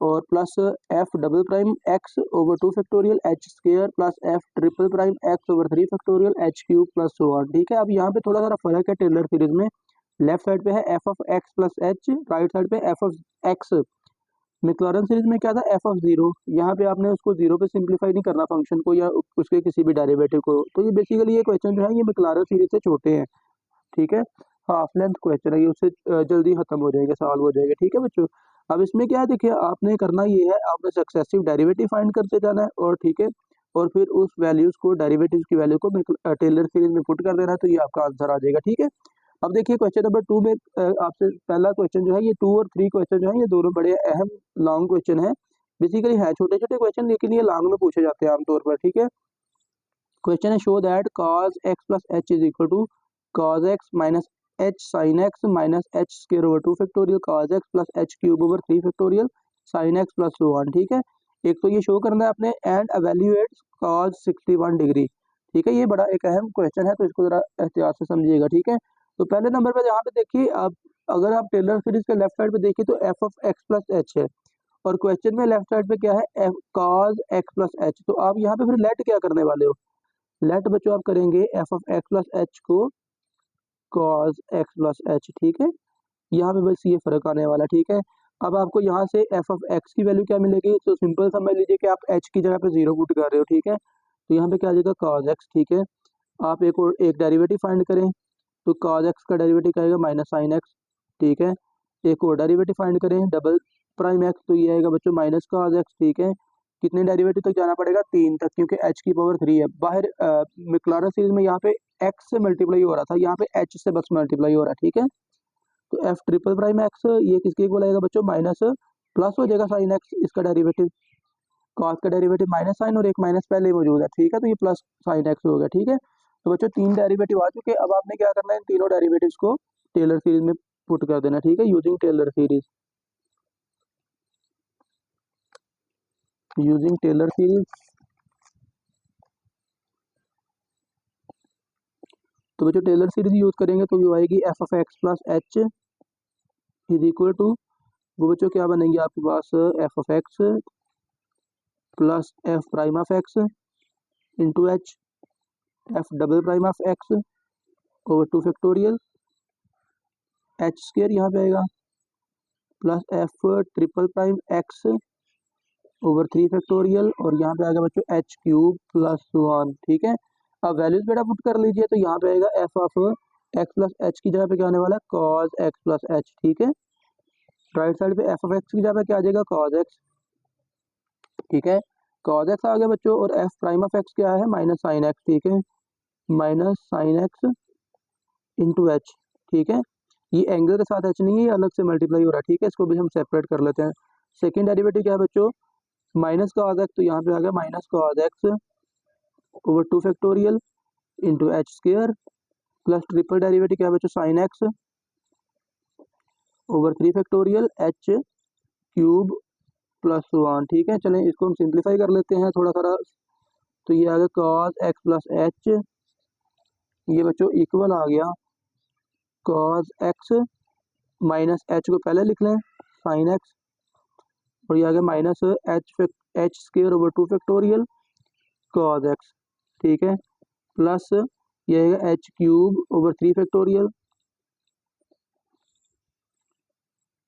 और plus F double prime x over 2 factorial h square plus F triple prime x over 3 factorial H cube plus 1। ठीक है, अब यहाँ पे थोड़ा सा फर्क है टेलर सीरीज में, लेफ्ट साइड पे है f of x plus H, right side पे एफ ऑफ एक्स। मैक्लॉरेन सीरीज में क्या था, एफ ऑफ 0, यहाँ पे आपने उसको 0 पे सिंप्लीफाई नहीं करना फंक्शन को या उसके किसी भी डेरिवेटिव को। तो ये बेसिकली ये क्वेश्चन जो है ये मैक्लॉरेन सीरीज से छोटे हैं। ठीक है, हाफ लेंथ क्वेश्चन है ये, उससे जल्दी खत्म हो जाएगा, सॉल्व हो जाएगा। ठीक है बच्चों, अब इसमें क्या है देखिए, आपने करना ये है, आपने सक्सेसिव डेरिवेटिव फाइंड करते जाना है, और ठीक है, और फिर उस वैल्यूज को, डेरिवेटिव की वैल्यू को टेलर सीरीज में पुट कर देना है, तो ये आपका आंसर आ जाएगा। ठीक है, अब देखिए क्वेश्चन नंबर 2 में आपसे पहला क्वेश्चन जो है, ये 2 और 3 क्वेश्चन जो है ये दोनों बड़े अहम लॉन्ग क्वेश्चन है। बेसिकली है छोटे छोटे क्वेश्चन, लेकिन ये लॉन्ग में पूछे जाते हैं आमतौर पर। ठीक है, क्वेश्चन है show that cos x plus H is equal to cos x minus h sine x minus h square over 2 factorial cos x plus h cube over 3 factorial sine x plus 1। ठीक है, एक तो ये show करना है आपने, and evaluate cos 61 degree. ठीक है, ये बड़ा एक अहम क्वेश्चन है, तो इसको जरा एहतियात से समझिएगा। ठीक है, तो पहले नंबर पे यहाँ पे देखिए आप, अगर आप टेलर सीरीज के लेफ्ट साइड पे देखिए तो f of x plus H है, और क्वेश्चन में लेफ्ट साइड पे क्या है, F cos x plus H. तो आप यहाँ पे फिर लेट क्या करने वाले हो, लेट बच्चों आप करेंगे F of x plus H को cos x प्लस एच। ठीक है, यहाँ पे बस ये फर्क आने वाला। ठीक है, अब आपको यहाँ से एफ ऑफ एक्स की वैल्यू क्या मिलेगी, तो सिंपल समझ लीजिए कि आप एच की जगह पे 0 पुट कर रहे हो। ठीक है, तो यहाँ पे क्या आ जाएगा cos x। ठीक है, आप एक और एक डेरिवेटिव फाइंड करें, तो cos x का डेरिवेटिव क्या आएगा, माइनस साइन एक्स। ठीक है, एक और डेरिवेटिव फाइंड करें डबल प्राइम एक्स, तो ये आएगा बच्चों माइनस cos x। ठीक है, कितने डेरिवेटिव तक जाना पड़ेगा, 3 तक, क्योंकि h की पावर 3 है। बाहर मैक्लॉरेन सीरीज में यहाँ पे x से मल्टीप्लाई हो रहा था, यहाँ पे h से बस मल्टीप्लाई हो रहा है। ठीक है, तो f ट्रिपल प्राइम एक्स ये किसके इक्वल आएगा बच्चों, माइनस प्लस हो जाएगा साइन एक्स, इसका डेरिवेटिव cos का डेरिवेटिव माइनस साइन और एक माइनस पहले ही मौजूद है। ठीक है, तो ये प्लस साइन एक्स हो गया। ठीक है, तो बच्चों 3 डेरिवेटिव आ चुके हैं। अब आपने क्या करना है, इन तीनों डेरिवेटिव्स को टेलर सीरीज में पुट कर देना। ठीक है, using Taylor series, using Taylor series. तो बच्चों टेलर सीरीज यूज करेंगे तो वो आएगी f of x plus H is equal to, वो बच्चों क्या बनेंगे आपके पास, f of x plus F prime of x into h, f double prime of x over 2 factorial h square यहाँ पे आएगा plus F triple prime x over 3 factorial और यहाँ पे आएगा बच्चों एच क्यूब प्लस 1। ठीक है, अब वैल्यूज बेटा पुट कर लीजिए, तो यहाँ पे आएगा F of x plus H की जगह पे क्या आने वाला है कॉज एक्स प्लस एच। ठीक है, राइट साइड पे एफ ऑफ एक्स की जगह पे क्या आ जाएगा कॉज एक्स। ठीक है, कॉज एक्स आ गया बच्चों, और एफ प्राइम ऑफ एक्स क्या है माइनस साइन एक्स। ठीक है, minus sine x into h. ठीक है, ये एंगल के साथ एच नहीं है, ये अलग से मल्टीप्लाई हो रहा है। ठीक है, इसको भी हम सेपरेट कर लेते हैं। सेकेंड डेरिवेटिव क्या है बच्चों माइनस कॉज एक्स, तो यहाँ पे आ गया minus cos x over 2 factorial into H square plus triple derivative क्या है बच्चों sine x over 3 factorial H cube plus 1। ठीक है, चलें इसको हम सिंप्लीफाई कर लेते हैं थोड़ा सा। तो ये आ गया कॉज एक्स प्लस एच, ये बच्चों इक्वल आ गया कॉज एक्स माइनस एच को पहले लिख लें साइन एक्स, और ये आ गया minus h square over 2 factorial cos x. ठीक है, प्लस ये आएगा एच क्यूब ओवर 3 फैक्टोरियल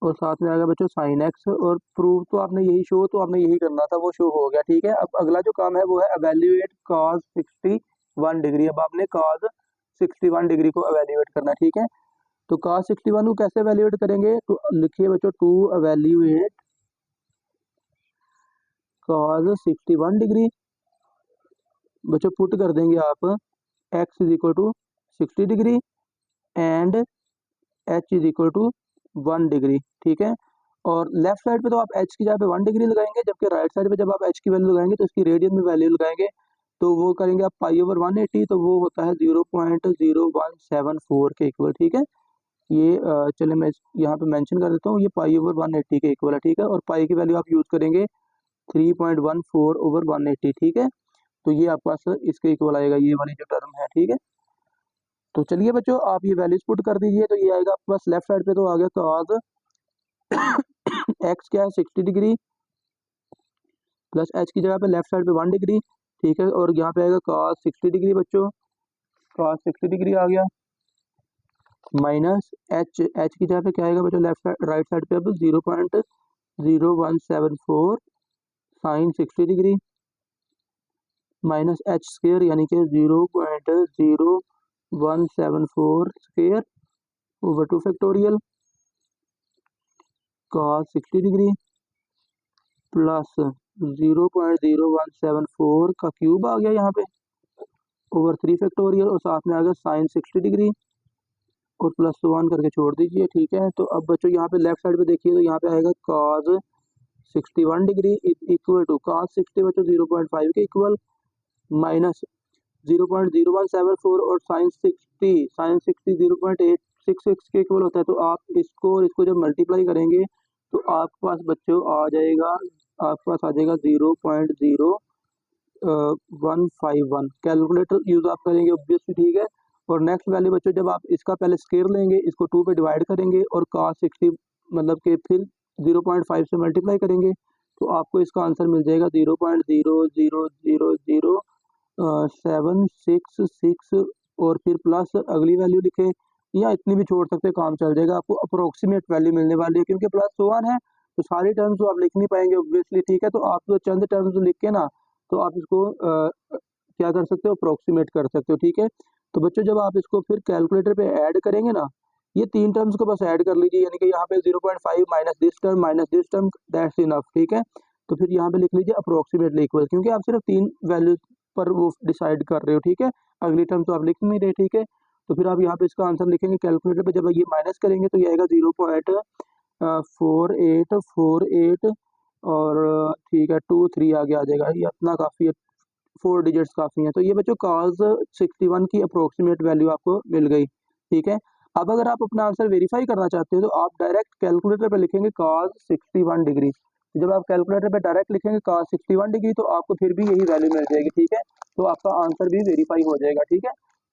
और साथ में आएगा बच्चों साइन एक्स। और प्रूव तो आपने यही शो तो आपने यही करना था, वो शो हो गया। ठीक है, अब अगला जो काम है वो है एवेल्युएट कॉज 61 डिग्री। अब आपने कॉज 61 डिग्री को एवेल्युएट करना है। ठीक है, तो कॉज 61 को कैसे एवेल्युएट करेंगे, तो लिखिए बच्चों टू एवेल्युएट कॉज 61 डिग्री। बच्चों पुट कर देंगे आप x is equal to 60 degree and h is equal to 1 degree. ठीक है, और लेफ्ट साइड पे तो आप h की जगह पे 1 डिग्री लगाएंगे, जबकि राइट साइड पे जब आप h की वैल्यू लगाएंगे तो इसकी रेडियन में वैल्यू लगाएंगे, तो वो करेंगे आप पाई ओवर 180, तो वो होता है 0.0174 के इक्वल। ठीक है, ये चले मैं यहाँ पे मेंशन कर देता हूँ, ये पाई ओवर 180 के इक्वल है। ठीक है, और पाई की वैल्यू आप यूज करेंगे 3.14 ओवर 180। ठीक है, तो ये आपके पास इसके इक्वल आएगा, ये वाली जो टर्म है। ठीक है, तो चलिए बच्चों आप ये वैल्यूज पुट कर दीजिए, तो ये आएगा आपके पास लेफ्ट साइड पे तो आ गया कॉज एक्स क्या है 60 डिग्री प्लस एच की जगह पे लेफ्ट साइड पे 1 डिग्री। ठीक है, और यहाँ पे आएगा कॉज 60 डिग्री बच्चों, कॉज 60 डिग्री आ गया माइनस एच, एच की जगह पे क्या आएगा बच्चों लेफ्ट साइड राइट साइड पे अब 0.0174 sine 60 degree minus h square यानी कि 0.0174 square over 2 factorial cos 60 degree plus 0.0174 का क्यूब आ गया यहाँ पे ओवर 3 फैक्टोरियल और साथ में आ गया साइन 60 डिग्री और प्लस 1 करके छोड़ दीजिए। ठीक है, तो अब बच्चों यहाँ पे लेफ्ट साइड पे देखिए, तो यहाँ पे आएगा cos 61 degree equal to cos 60 बच्चों 0.5 के इक्वल माइनस 0.0174 और साइन 60 0.866 के इक्वल होता है। तो आप इसको और इसको जब मल्टीप्लाई करेंगे तो आपके पास बच्चों आ जाएगा, आपके पास आ जाएगा 0.0151। कैलकुलेटर यूज आप करेंगे ऑब्वियसली। ठीक है, और नेक्स्ट वैल्यू बच्चों जब आप इसका पहले स्क्वायर लेंगे, इसको 2 पे डिवाइड करेंगे और cos 60 मतलब कि फिर 0.5 से मल्टीप्लाई करेंगे, तो आपको इसका आंसर मिल जाएगा 0.0000766 और फिर प्लस अगली वैल्यू लिखे या इतनी भी छोड़ सकते हैं, काम चल जाएगा। आपको अप्रोक्सीमेट वैल्यू मिलने वाली है, क्योंकि प्लस 1 है तो सारी टर्म्स तो आप लिख नहीं पाएंगे ऑब्वियसली। ठीक है, तो आप तो चंद टर्म्स लिख के ना तो आप इसको क्या कर सकते हो अप्रोक्सीमेट कर सकते हो। ठीक है, तो बच्चों जब आप इसको फिर कैलकुलेटर पे ऐड करेंगे ना, ये 3 टर्म्स को बस ऐड कर लीजिए, यानी कि यहाँ पे 0.5 minus this term that's enough. ठीक है, तो फिर यहाँ पे लिख लीजिए अप्रोक्सीमेटली इक्वल, क्योंकि आप सिर्फ 3 वैल्यूज पर वो डिसाइड कर रहे हो। ठीक है, अगली टर्म तो आप लिख नहीं रहे। ठीक है, तो फिर आप यहाँ पे इसका आंसर लिखेंगे कैलकुलेटर पे, जब ये माइनस करेंगे तो ये आएगा 0.4848 और ठीक है 23 आगे आ जाएगा, ये इतना काफ़ी है, 4 डिजिट्स काफ़ी हैं। तो ये बच्चों cos 61 की अप्रोक्सीमेट वैल्यू आपको मिल गई। ठीक है, अब अगर आप अपना आंसर वेरीफाई करना चाहते हो तो आप डायरेक्ट कैलकुलेटर पे लिखेंगे cos 61 डिग्री। जब आप कैलकुलेटर पे डायरेक्ट लिखेंगे cos 61 डिग्री तो आपको फिर भी यही वैल्यू मिल जाएगी। ठीक है, तो आपका आंसर भी वेरीफाई हो जाएगा। ठीक है,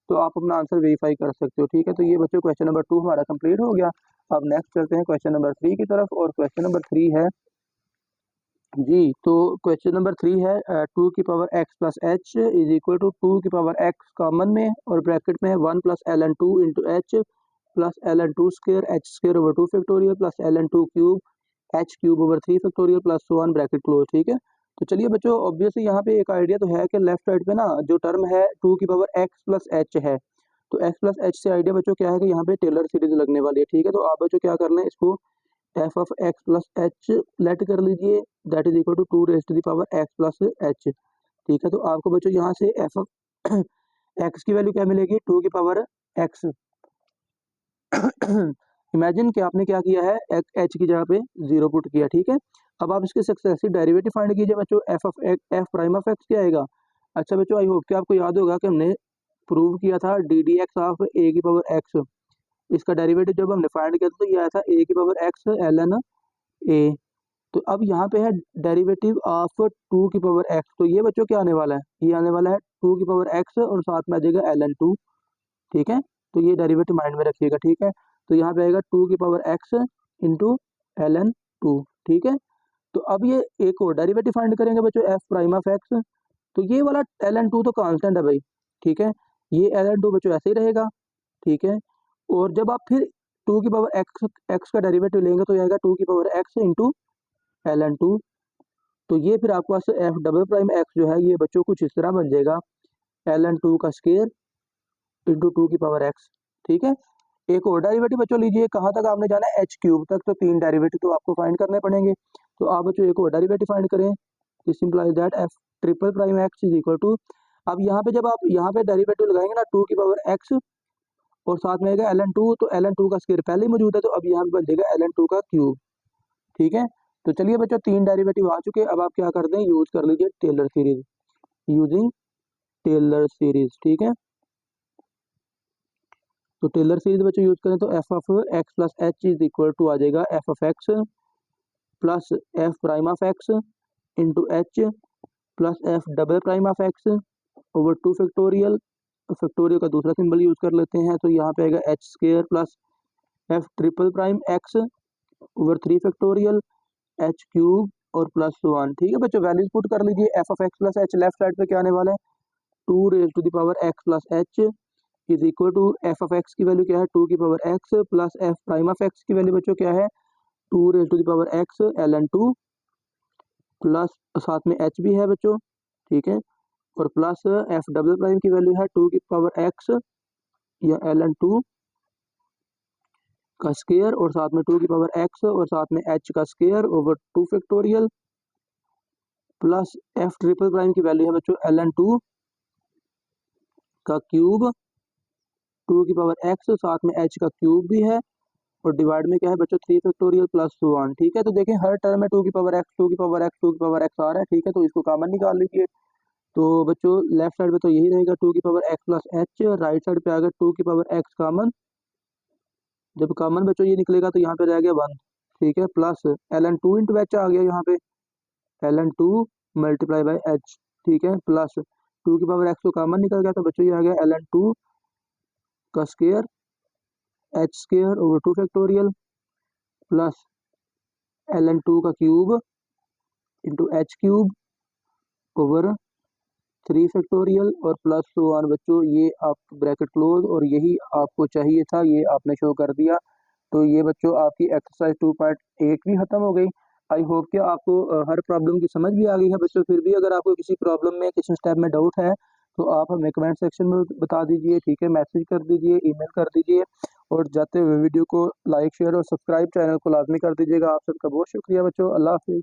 तो आप अपना आंसर वेरीफाई कर सकते हो। ठीक है, तो ये बच्चों क्वेश्चन नंबर 2 हमारा कंप्लीट हो गया। अब नेक्स्ट चलते हैं क्वेश्चन नंबर 3 की तरफ, और क्वेश्चन नंबर 3 है जी, तो क्वेश्चन नंबर 3 है 2 की power x plus H is equal to 2 की पावर x कॉमन में और ब्रैकेट में है 1 plus ln 2 into h plus ln2 square h square over 2 factorial plus ln2 cube H cube over 3 factorial plus so on bracket close. ठीक है, तो चलिए बच्चों ऑब्वियसली यहाँ पे एक आइडिया तो है कि लेफ्ट साइड पे ना जो टर्म है 2 की पावर x प्लस एच है, तो x प्लस एच से आइडिया बच्चों क्या है कि यहाँ पे टेलर सीरीज लगने वाली है। ठीक है, तो आप बच्चों क्या कर लें, इसको f of x plus h let कर लीजिए, that is equal to 2 raise to the power x plus h. ठीक है, तो आपको बच्चों यहाँ से एफ ऑफ एक्स की वैल्यू क्या मिलेगी, 2 की पावर एक्स। इमेजिन कि आपने क्या किया है, एच की जगह पे 0 पुट किया। ठीक है, अब आप इसके सक्सेसिव डेरिवेटिव फाइंड कीजिए बच्चों, एफ प्राइम ऑफ एक्स क्या आएगा। अच्छा बच्चों, आई होप कि आपको याद होगा कि हमने प्रूव किया था डी डी एक्स ऑफ ए की पावर एक्स, इसका डेरिवेटिव जब हमने फाइंड किया था तो ये आया था ए की power x l n a. तो अब यहाँ पे है डेरिवेटिव ऑफ 2 की पावर एक्स, तो ये बच्चों क्या आने वाला है, ये आने वाला है 2 की पावर एक्स और साथ में आ जाएगा एल एन टू। ठीक है, तो ये डेरिवेटिव माइंड में रखिएगा। ठीक है, तो यहाँ पे आएगा 2 की power x into l n two. ठीक है, तो अब ये एक और डेरिवेटिव फाइंड करेंगे बच्चों, एफ प्राइम ऑफ एक्स, तो ये वाला एल एन टू तो कांस्टेंट है भाई। ठीक है, ये एल एन टू बच्चों ऐसे ही रहेगा। ठीक है, और जब आप फिर 2 की पावर एक्स का डेरिवेटिव लेंगे तो ये आएगा 2 की power x into l n two. तो ये फिर आपके पास एफ डबल प्राइम एक्स जो है ये बच्चों कुछ इस तरह बन जाएगा, एल एन टू का स्केयर इंटू 2 की पावर एक्स। ठीक है, एक और डेरिवेटिव बच्चों लीजिए, कहाँ तक आपने जाना है, एच क्यूब तक, तो 3 डेरिवेटिव तो आपको फाइंड करने पड़ेंगे। तो आप बच्चों एक और डेरिवेटिव फाइंड करें, this implies that f triple prime x is equal to, अब यहाँ पे जब आप यहाँ पे डेरिवेटिव लगाएंगे ना 2 की पावर एक्स और साथ में आएगा एल एन टू, तो एल एन टू का स्क्वायर पहले ही मौजूद है, तो अब यहाँ पे बन जाएगा एल एन टू का क्यूब। ठीक है, तो चलिए बच्चों 3 डेरिवेटिव आ चुके, अब आप क्या कर दें, यूज कर लीजिए Taylor series, using Taylor series. ठीक है, तो टेलर सीरीज बच्चों यूज करें तो f of x plus H is equal to आ जाएगा f of x plus F prime of x into h plus F double prime of x over 2 factorial, factorial का दूसरा सिंबल यूज कर लेते हैं, तो यहाँ पे आएगा H square plus F triple prime x over 3 factorial H cube और प्लस वन। ठीक है बच्चों, वैल्यूज पुट कर लीजिए, F of x plus H left side पे क्या आने वाला है, 2 raise to the power x plus H is equal to F of x की वैल्यू क्या है, 2 की power x plus F prime of x की वैल्यू बच्चों क्या है, 2 raise to the power x l n two plus साथ में एच भी है बच्चों। ठीक है, और प्लस एफ डबल प्राइम की वैल्यू है 2 की पावर एक्स या एल एन टू का स्क्वायर और साथ में 2 की पावर एक्स और साथ में एच का square over 2 factorial plus F triple prime की वैल्यू है बच्चों एल एन टू का क्यूब, 2 की पावर एक्स साथ में एच का क्यूब भी है और डिवाइड में क्या है बच्चों 3 फैक्टोरियल प्लस वन। ठीक है, तो देखें हर टर्म में 2 की पावर एक्स 2 की पावर एक्स 2 की पावर एक्स आ रहा है। ठीक है, तो इसको कॉमन निकाल लीजिए, तो बच्चों लेफ्ट साइड पे तो यही रहेगा 2 की power x plus H, right side पे आ गया 2 की पावर एक्स कॉमन, जब कॉमन बच्चों ये निकलेगा तो यहाँ पे रह गया 1। ठीक है, plus l n two into h आ गया यहाँ पे, l n two multiply by h. ठीक है, प्लस 2 की पावर एक्स तो कॉमन निकल गया, तो बच्चों ये आ गया एल एन टू का square h square over 2 factorial plus l n two का cube into h cube over 3 factorial और प्लस वन। बच्चों ये आप ब्रैकेट क्लोज, और यही आपको चाहिए था, ये आपने शो कर दिया। तो ये बच्चों आपकी एक्सरसाइज 2.8 भी खत्म हो गई। आई होप कि आपको हर प्रॉब्लम की समझ भी आ गई है बच्चों। फिर भी अगर आपको किसी प्रॉब्लम में किसी स्टेप में डाउट है तो आप हमें कमेंट सेक्शन में बता दीजिए। ठीक है, मैसेज कर दीजिए, ईमेल कर दीजिए, और जाते हुए वीडियो को लाइक शेयर और सब्सक्राइब चैनल को लाजमी कर दीजिएगा। आप सबका बहुत शुक्रिया बच्चों, अल्लाह हाफिज़।